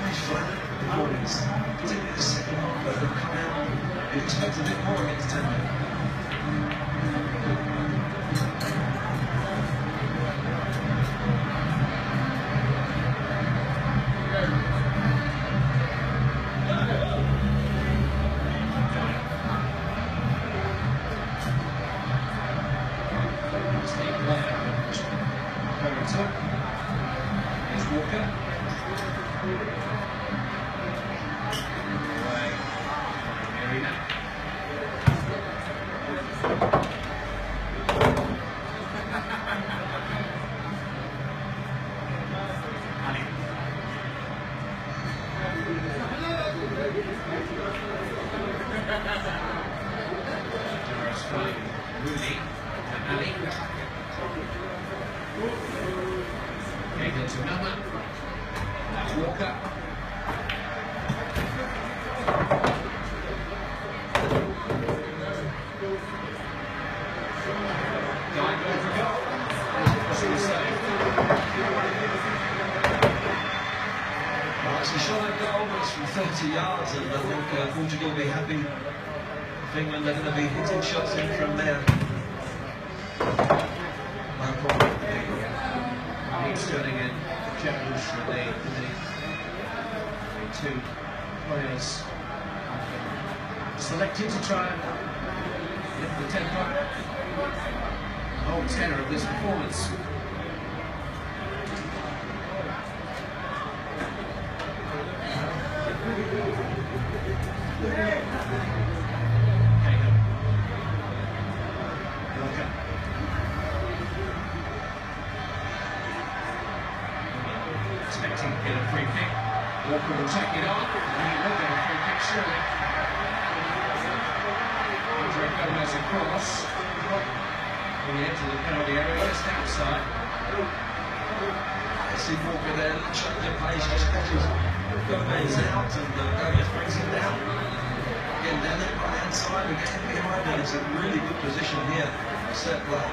These flat performance, particularly the second half, that have come out. You expect a bit more against Tenerife. Here's Walker. Away. Marina. Ali. Duras flying. Rooney. And Ali. Cagle to Nana. That's Walker. Guy going for goal. What's he say? Well, it's a shot at goal, but it's from 30 yards, and I think Portugal will be happy if England are going to be hitting shots in from there. No problem. Sterling and Jeffers for the two players selected to try and lift the tempo, the whole tenor of this performance. Expecting to get a free kick. Walker will take it on, and he will get a free kick, surely. Andre Gomez across. On the edge of the penalty area, just outside. I see Walker there, change of pace, just catches Gomez out, and Gomez brings him down. Again, down that right hand side, we're getting behind it. It's a really good position here. Set play.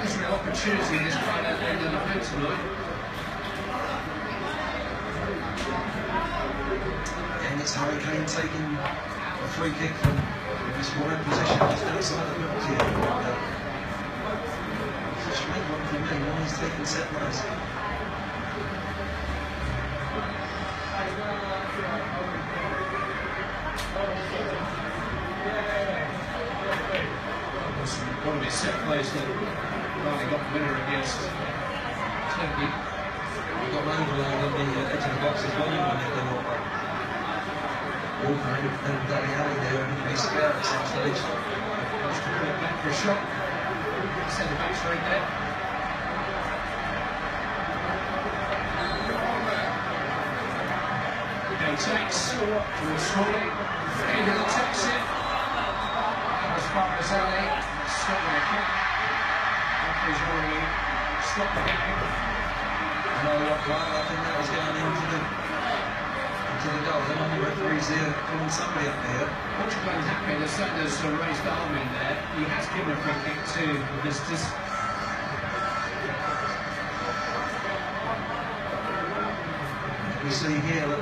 There's a real opportunity in this kind of end of the event tonight. And it's Harry Kane taking a free kick from this wide position just outside the penalty area. It's a strange one for me. Now he's taking set plays. One of his set plays that Riley got the winner against Turkey. He got an overload on the edge of the box as well. Walker and Danny Alley there and be scared at some stage. Wants to put it back for a shot. Centre back's right there. He takes towards Smalling. Cahill takes it. As far as Ali, still with a kick. Referee's already stopped the game. No, right, I think that was going into the goal. Then the referee's here calling somebody up here. Portugal is happy. The Sanders raised arm in there. He has given a free kick to the visitors. We see here that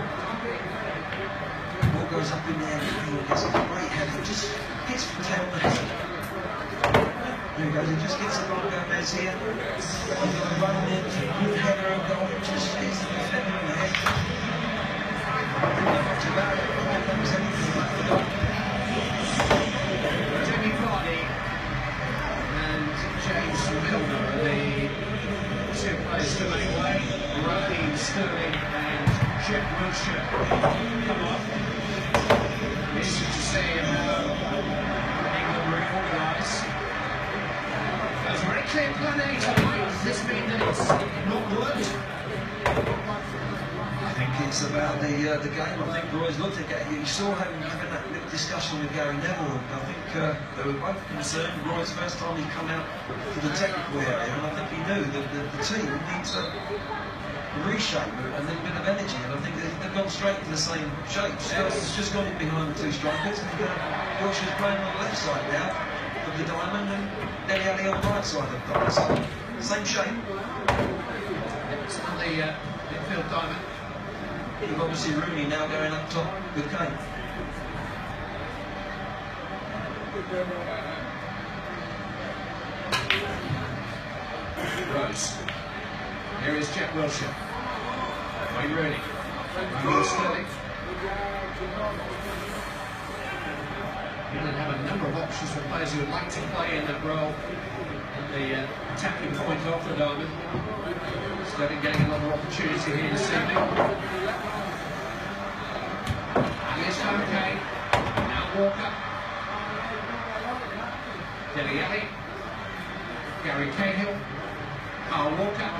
ball goes up in the air, he gets a great header, just hits from tail on the head. There he goes, he just gets a ball Gomez here. He's got a run in, good header and goal, just hits the defender in the head. Not much about it, that was anything like the goal. Jamie Vardy and James Milner are the two players to make way. Raheem Sterling and Jack Wilshere come off. Interesting to see how England reorganise. That's very clear plan A tonight. Does this mean that it's not worked? I think it's about the game. I think Roy's looked at it. You saw him having that little discussion with Gary Neville. I think they were both concerned. Roy's first time he'd come out to the technical area, and I think he knew that the team needs a reshape, a little bit of energy, and I think they've gone straight to the same shape. It's just gone in behind the two strikers, and Wilshere's playing on the left side now of the diamond, and Dele Alli on the right side of the diamond. So, same shape. It's on the midfield diamond. You've obviously Rooney now going up top with Kane. Rose. Here is Jack Wilshere. Wayne Rooney. Raheem Sterling. England have a number of options for players who would like to play in that role at the attacking point of the diamond. Sterling getting another opportunity here this evening. And it's okay. Now Walker. Dele Alli. Gary Cahill. Carl Walker.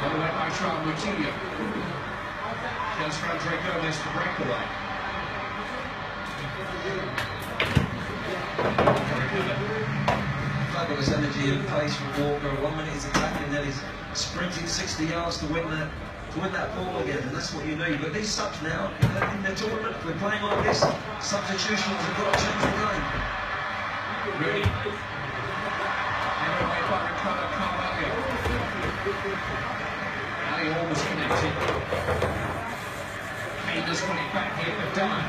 All the way by João Moutinho. Goes for Andre Gomez to break away. Fabulous energy and pace from Walker. 1 minute he's attacking, then he's sprinting 60 yards to win that ball again, and that's what you need. But these subs now, in the tournament, if we're playing like this, substitutions have got to change the game. Rooney. Away by Ricardo Carvalho. Ali almost connected. Kane does put it back here for Dunn.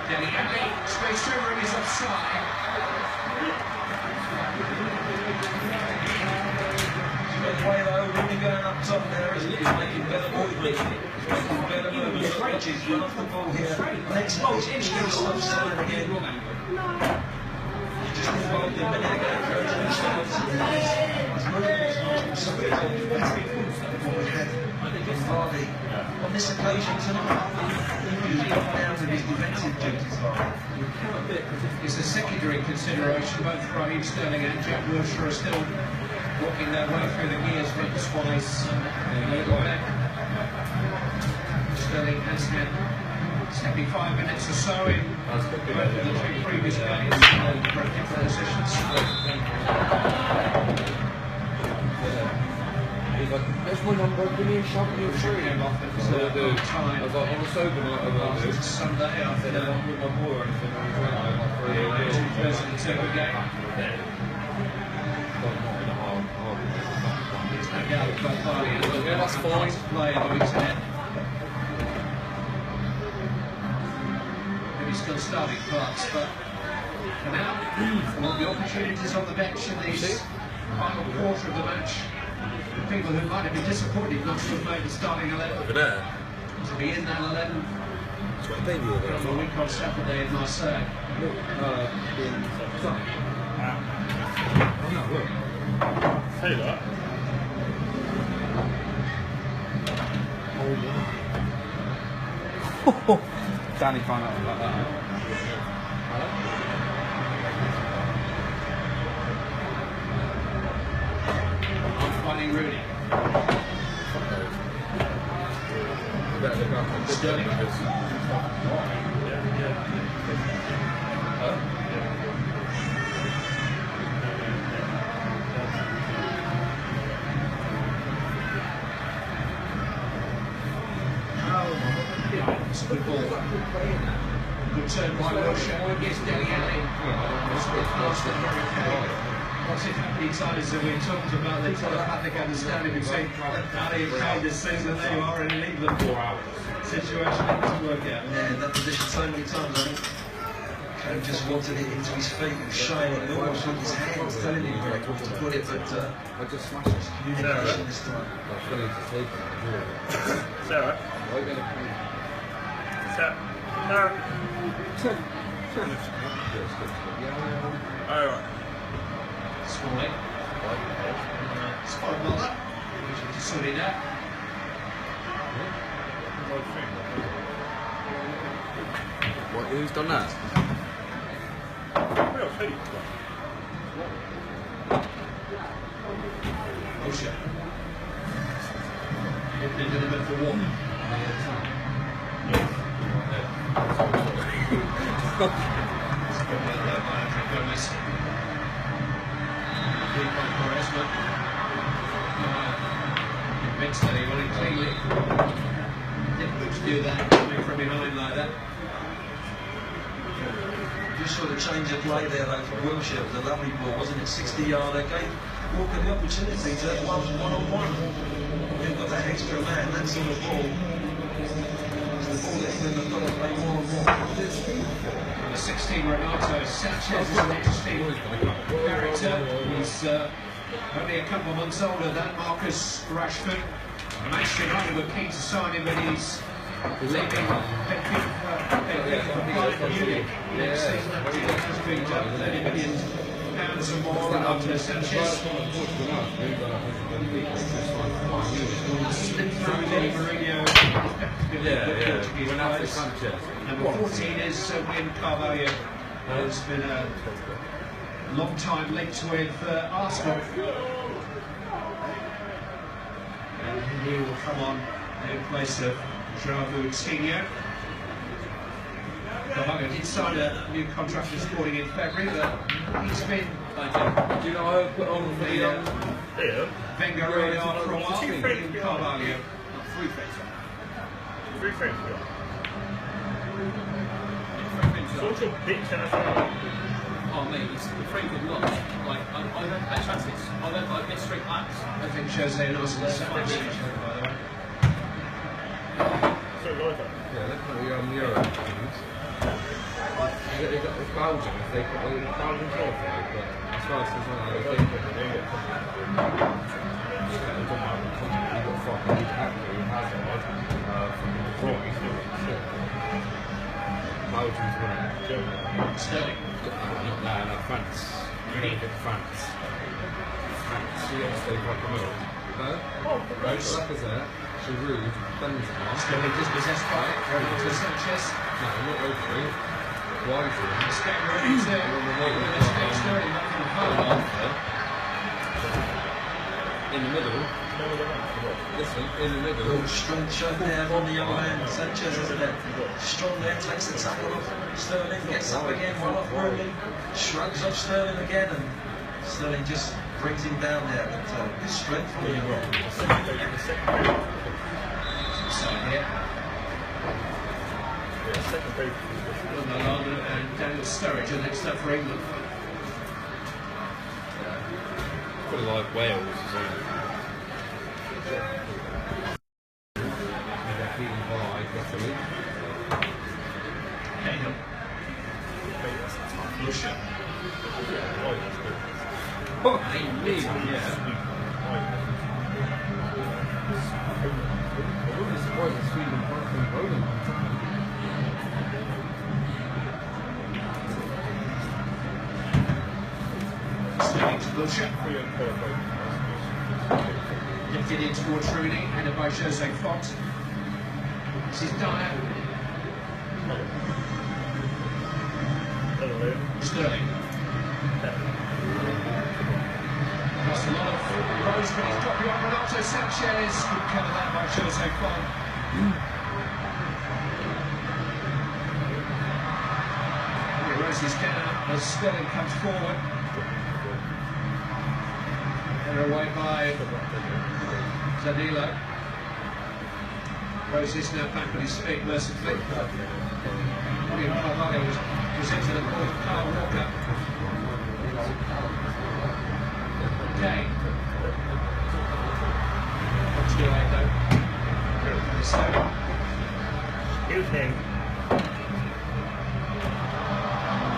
Dele Alli, space through, and he's offside. Rooney going up top there, isn't he? He's making better movement. He's making better movement. He's run off the ball here. Next ball, he's still offside again. Just involved a minute ago, Vardy on this occasion tonight. He's gone down with his defensive duties. It's a secondary consideration. Both Raheem Sterling and Jack Wilshere are still working their way through the gears fitness-wise. Sterling has had 75 minutes or so in both of the two previous games and broken positions. That's my number, give me a shot, give me a free. Came off at time. I got on the sober night of Last Sunday after the 2002 game. There's no doubt about Vardy and that's fine. Play in the weeks ahead. Maybe still starting parts, but for now, all the opportunities on the bench in this final quarter of the match. People who might have been disappointed not to have made the starting 11. Over there. To be in that 11. That's what they were there. On the week on Saturday in Marseille. Hey, that. Oh, Danny found out about that. Wayne Rooney. Sterling. It's a good ball. Good turn by Wilshere. Gets Dele Alli. It's a bit fast and very careful. What's it how many times have we talked about the telepathic understanding between Ali and Kane this season? There you are in an England situation. It doesn't work out. Yeah, in that position so many times, I think. Kane just wanted it into his feet and shine it almost with his hands, telling him where he wants to put it, but I just smashed it. communication this time. I fell into sleep. Sarah? Sarah? Alright. Smalling. Spot another. Sorry that. What, who's done that? Wilshere. Opening a little bit for warning. Convinced that he won it cleanly. Difficult to do that coming from behind like that. Just sort of change of play there though for Wilshere. It was a lovely ball, wasn't it? 60-yard. They gave Walker the opportunity to have one-on-one. They've got that extra man, that sort of ball. It's the ball that England have got to play more and more. The 16 Renato Sanchez is an interesting character. He's only a couple of months older than Marcus Rashford. Manchester United were keen to sign him, but he's leaving Benfica for Bayern Munich next season. That deal has been done, £30 million or more after Sanchez. Slipped through the Mourinho. Number 14 is William Carvalho, who's been a long time linked with Arsenal. And he will come on in place of João Coutinho. Carvalho did sign a new contract with Sporting in February, but he's been Do you know I put on the Wenger radar for a while. William Carvalho. Three frames ago. Sort of pitch and Oh mate, it's the frame good luck. Like, I don't catch passes. I don't like get straight backs. I think Jose Lawson's separate, by the way. Yeah, look at the Euro teams. They got the Belgium, if they put the Belgian qualified, but as far as there's one other thing, you've got fucking Hazard, from Belgium's winning. Sterling. No, France. Really good France. France, yes, they've got the middle. No? Rose. Lacazette, Giroud, Benzema. Sterling dispossessed by it. Renato Sanchez. No, not those three. Wisely. It's getting ready to take Sterling back from home. In the middle. Listen, in the middle. Good strong shot there from the young man, Sanchez, isn't it? Strong there, takes the tackle off Sterling, gets up again, one off Rooney, shrugs off Sterling again, and Sterling just brings him down there. But good strength from the young man. Side here. second page. Lallana and Daniel Sturridge are next up for England. Probably like Wales as well. Cahill. Lusher. I wouldn't be surprised if Sweden and Poland. Sterling to Lusher. Lifted in towards Rooney, headed by Jose Font. This is Dyer. Sterling. Lost a lot of rows, but he's got beyond Renato Sanchez. Good cover that by Jose Font. as Sterling comes forward. They're away by Danilo. Roses now back on his feet mercifully. William Carvalho was presented at ball to Carl Walker. Okay. Too late though. So, Here's him.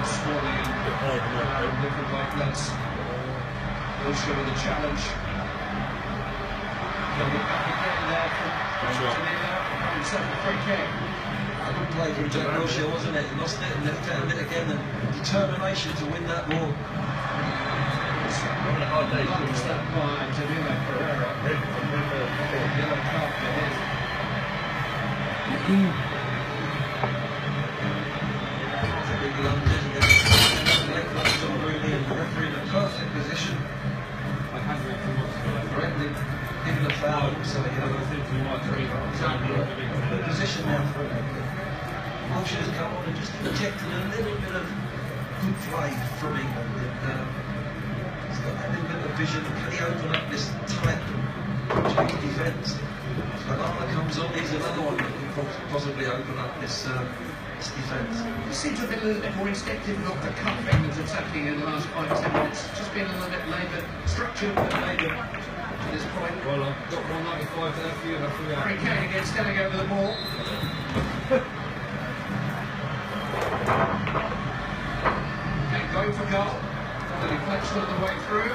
Smalling and different wavelengths. Will show the challenge. They'll be back again there from Danilo. Himself a free kick. A good play from Jack Wilshere, wasn't it? He lost it and left-handed it again, and determination to win that ball. Lunge that by Danilo Pereira. Yellow card for him. A big lunge, isn't it? Leg lunge on Rooney, and the referee in a perfect position. Correctly given a foul, so he had a good position now for him. Wilshere's come on and just injected a little bit of good play from England. He's got that little bit of vision. Can he open up this tight Portuguese defence? Lallana comes on, he's another one that can possibly open up this defence. You seem to have been a little bit more instinctive and off the cuff. England's attacking in the last 5-10 minutes. Just been a little bit laboured, structured but laboured to this point. Well, I've got 195 there for you. Harry Kane again standing over the ball. Kane going for goal. The deflection on the way through.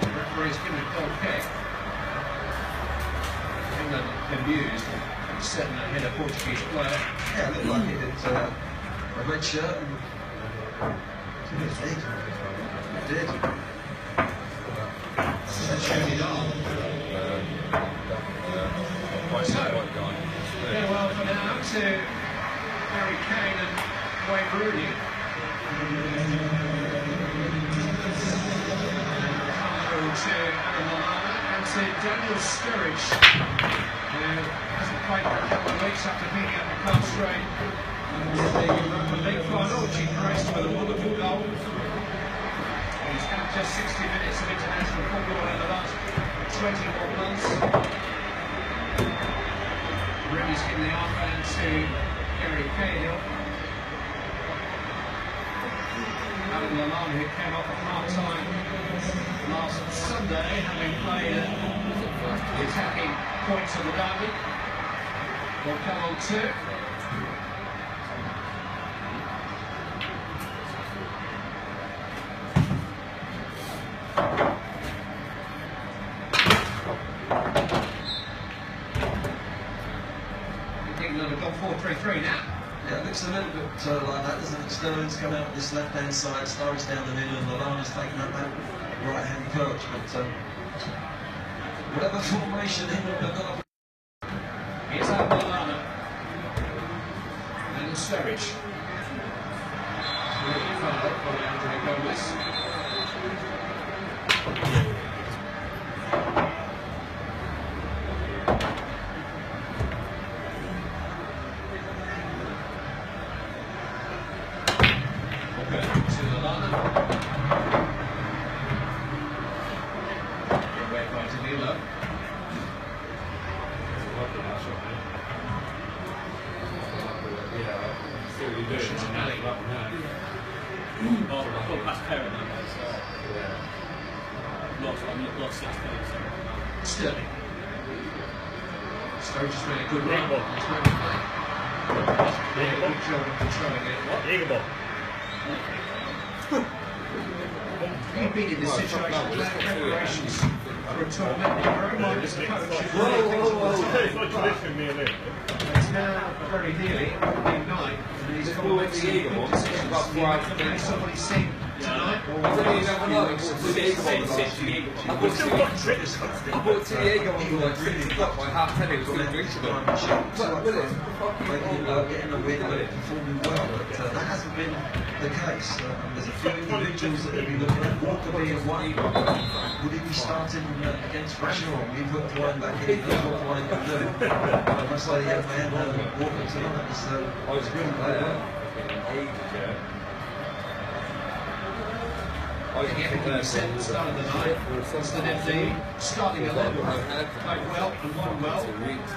The referee's given a goal kick. England amused. Setting that hit a Portuguese player. Yeah, it looked like it had a red shirt. It did. And showed it on. So, farewell for now to Harry Kane and Wayne Rooney. And to Adam Lallana and to Daniel Sturridge, who hasn't played for a couple of weeks after picking up the calf strain in the Europa League final, which he graced with a wonderful goal. He's had just 60 minutes of international football in the last 21 months. Rooney's given the armband to Harry Kane. Adam Lallana, who came off at half-time last Sunday, having played the attacking points of the derby, will come on too. England have gone 4-3-3 now. Yeah, it looks a little bit like that, doesn't it? Sterling's come out this left-hand side, Sturridge down the middle, and Lallana's taken up that right-hand perch. But whatever formation England have got. Here's Adam Lallana and Sturridge. Really foul by André Gomez. To Lallana. Away by Danilo. I've got past Perrin now, so lost 6 points. Sterling. Sturridge has made a good run. He's made a play. Good job of controlling it. You've been in this situation without preparations for a tournament. Your own mind as a coach. It's now very nearly midnight, and he's got to make some good decisions. Can somebody sing tonight? Or I bought Diego on like 6 o'clock by half 10. It was going to drink to them. Getting a win and performing well, but that hasn't been the case. There's a few individuals that they'll be looking at. Walker being one. Would he be starting against pressure, or we put Dwight back in? That's what Dwight can do. I must say, the young man Walker tonight is a real player. Everything he said at the start of the night was that if the starting 11 played well and won well,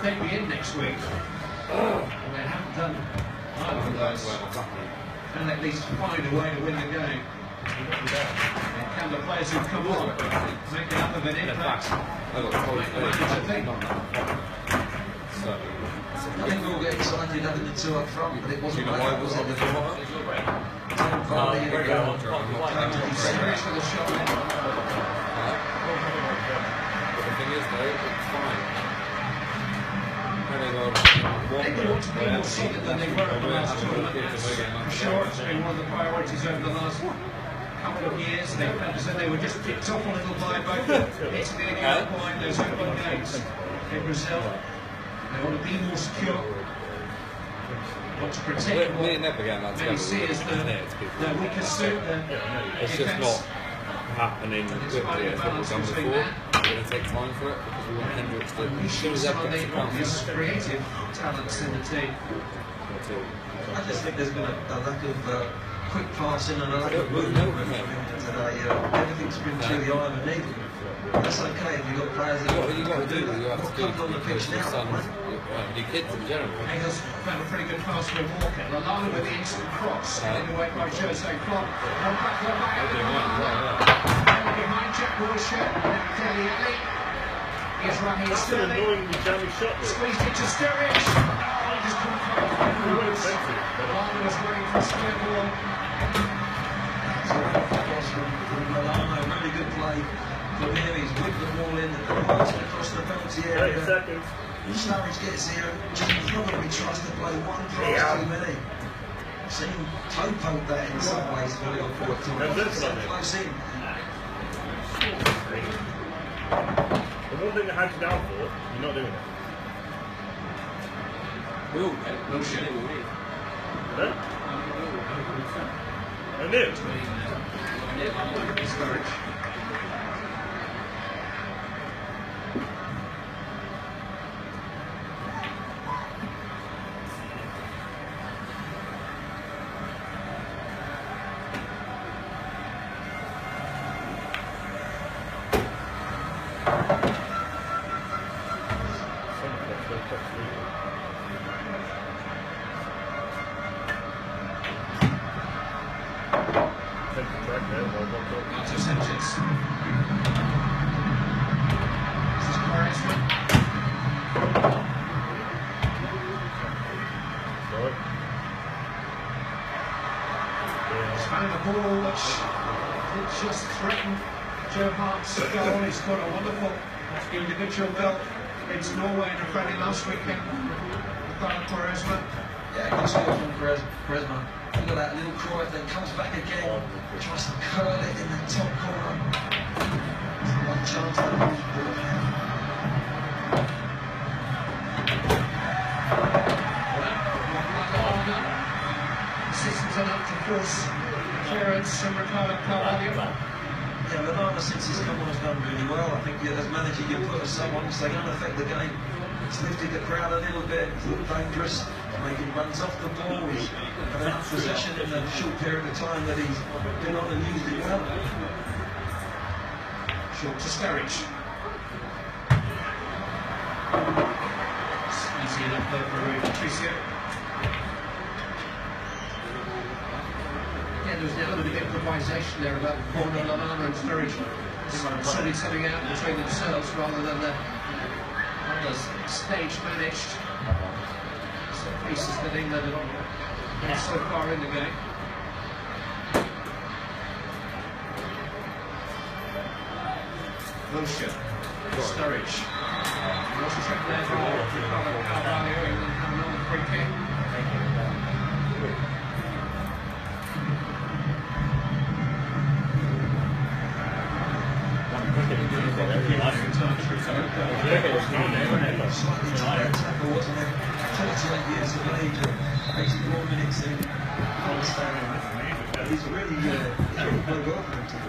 they'd be in next week. And they haven't done either of those. And at least find a way to win the game. And can the players who come on make enough of an impact? Make the manager think. I think we all get excited having the two up front, but it wasn't like that, was it? Serious for the shot. But the thing is, though, it's fine. They want to be more solid than they were in the last tournament. For sure, it's been one of the priorities over the last couple of years. They said they were just picked up a little by both Italy and Uruguay in those opening games in Brazil. They want to be more secure. Want to protect what many see as their weakest suit, it's just not happening quickly as what we've done before. We're going to take time for it because we want Hendricks to use some of the obvious creative talents in the team. I just think there's been a lack of quick passing and a lack of movement today. Everything's been through the eye of a needle. That's okay if you've got players that what you got to do, you have to do on the pitch now. Your kids in general. Angels found a pretty good pass from Walker. Lallana with the instant cross, heading away by Jose Clark. One back to the back. Behind Jack Wilshere, now Dele Alli. Here's Raheem Sterling. Squeezed it to Sturridge. Oh, just couldn't quite find the roots. Lallana was running for a square ball. Lallana, really good play from him. He's whipped the ball in, across the penalty area. 30 seconds. Sturridge gets here, just probably tries to play one pass too many. I've seen him toe-poke that in some ways for Liverpool at times. So close in. The one thing that had you down for, you're not doing it. No shit. No? I knew. Sturridge. Found the ball which did just threaten Joe Hart's goal. He's got a wonderful individual goal against Norway in a friendly last weekend. Quaresma. Yeah, good score from Quaresma. Look at that little Cruyff, then comes back again, tries to curl it in the top corner. One chance to move the ball. Systems enough to force clearance from Ricardo Carvalho. Yeah, Lallana, since he's come on, has done really well. I think as manager, you put someone, so they don't affect the game. It's lifted the crowd a little bit, it's a little dangerous, making runs off the ball. He's had enough possession in a short period of time that he's been on and used it well. Short to Sturridge. It's easy enough though for Patricio. There was an element of improvisation there about Borna, Lallana and Sturridge sorting something out between themselves rather than the stage managed pieces that England have so far in the game. Wilshere, Sturridge. What's the trick there for Ricardo Carvalho? England have another free kick. Slightly tired tackle, wasn't it? 48 years of age, 84 minutes in. He's really played well for him.